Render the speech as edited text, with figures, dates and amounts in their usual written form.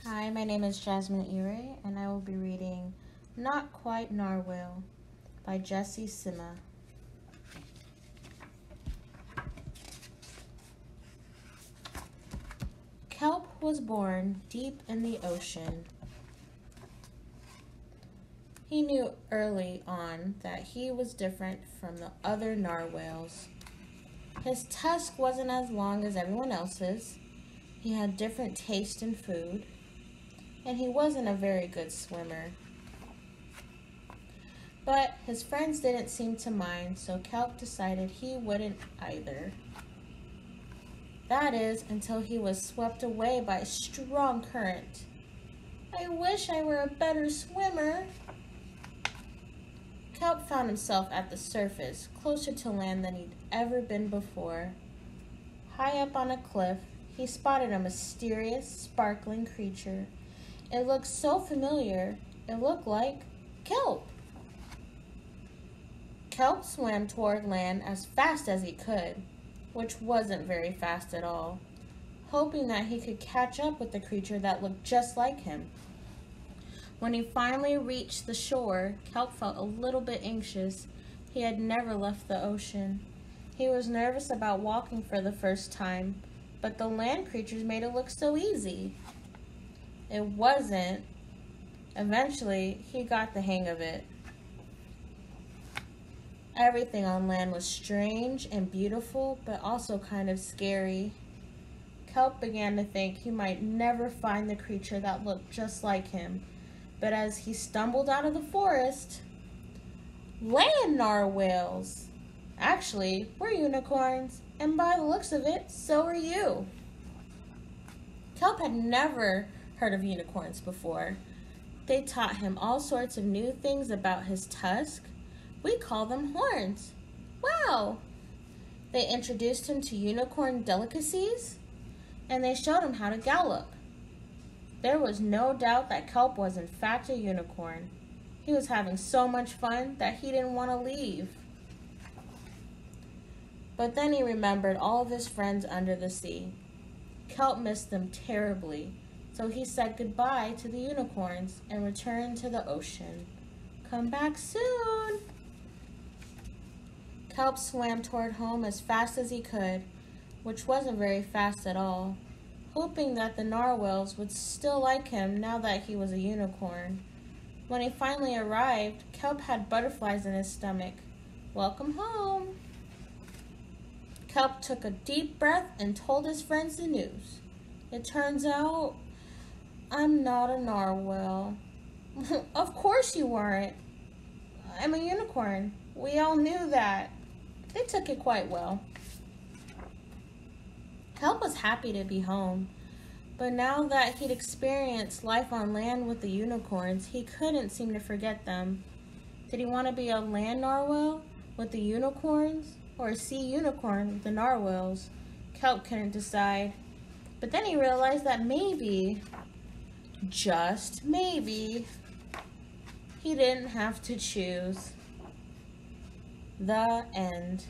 Hi, my name is Jasmine Yray, and I will be reading Not Quite Narwhal by Jessie Sima. Kelp was born deep in the ocean. He knew early on that he was different from the other narwhals. His tusk wasn't as long as everyone else's. He had different taste in food, and he wasn't a very good swimmer. But his friends didn't seem to mind, so Kelp decided he wouldn't either. That is, until he was swept away by a strong current. I wish I were a better swimmer. Kelp found himself at the surface, closer to land than he'd ever been before. High up on a cliff, he spotted a mysterious, sparkling creature. It looked so familiar. It looked like Kelp. Kelp swam toward land as fast as he could, which wasn't very fast at all, hoping that he could catch up with the creature that looked just like him. When he finally reached the shore, Kelp felt a little bit anxious. He had never left the ocean. He was nervous about walking for the first time, but the land creatures made it look so easy. It wasn't. Eventually, he got the hang of it. Everything on land was strange and beautiful, but also kind of scary. Kelp began to think he might never find the creature that looked just like him. But as he stumbled out of the forest, land narwhals! Actually, we're unicorns, and by the looks of it, so are you. Kelp had never heard of unicorns before. They taught him all sorts of new things about his tusk. We call them horns. Wow! They introduced him to unicorn delicacies, and they showed him how to gallop. There was no doubt that Kelp was in fact a unicorn. He was having so much fun that he didn't want to leave. But then he remembered all of his friends under the sea. Kelp missed them terribly, so he said goodbye to the unicorns and returned to the ocean. Come back soon! Kelp swam toward home as fast as he could, which wasn't very fast at all, hoping that the narwhals would still like him now that he was a unicorn. When he finally arrived, Kelp had butterflies in his stomach. Welcome home! Kelp took a deep breath and told his friends the news. It turns out, I'm not a narwhal. Of course you weren't. I'm a unicorn. We all knew that. They took it quite well. Kelp was happy to be home, but now that he'd experienced life on land with the unicorns, he couldn't seem to forget them. Did he want to be a land narwhal with the unicorns, or a sea unicorn with the narwhals? Kelp couldn't decide. But then he realized that maybe, just maybe, he didn't have to choose. The end.